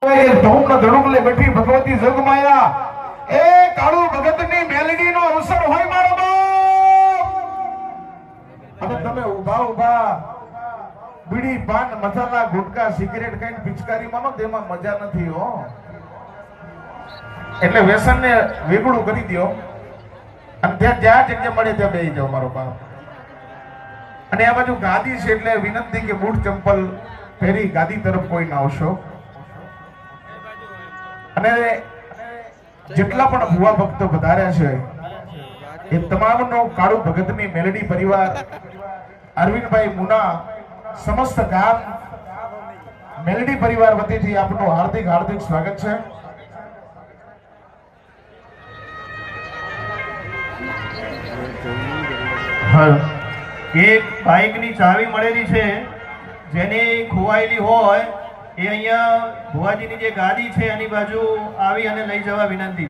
ધૂમના ધડુકલે બેઠી ભગવતી જગમાયા એ કાળુ ભગતની મેલડીનો અવસર હોય મારો બાપ અને તમે ઊભા ઊભા બીડી પાન મસાલા ગુટકા સિગરેટ કઈ પિચકારીમાં નો તેમાં મજા નથી હો એટલે વ્યસનને વેગળું કરી દો અને ત્યાં જ્યાં જગ્યા મળે ત્યાં બેસી જાઓ મારો બાપ અને આ બાજુ ગાદી છે એટલે વિનંતી કે બૂટ ચંપલ પહેરી ગાદી તરફ કોઈ ના આવશો અને જેટલા પણ ભુવા ભક્તો વધાર્યા છે એ તમામનો કાળુ ભગતની મેલડી પરિવાર અરવિંદભાઈ મુના સમસ્ત ગામ મેલડી પરિવાર વતીથી આપનું હાર્દિક હાર્દિક સ્વાગત છે. એક બાઇકની ચાવી મળેલી છે જેની ખોવાયેલી હોય એ અહીંયા ભુવાજીની જે ગાદી છે એની બાજુ આવી અને લઈ જવા વિનંતી.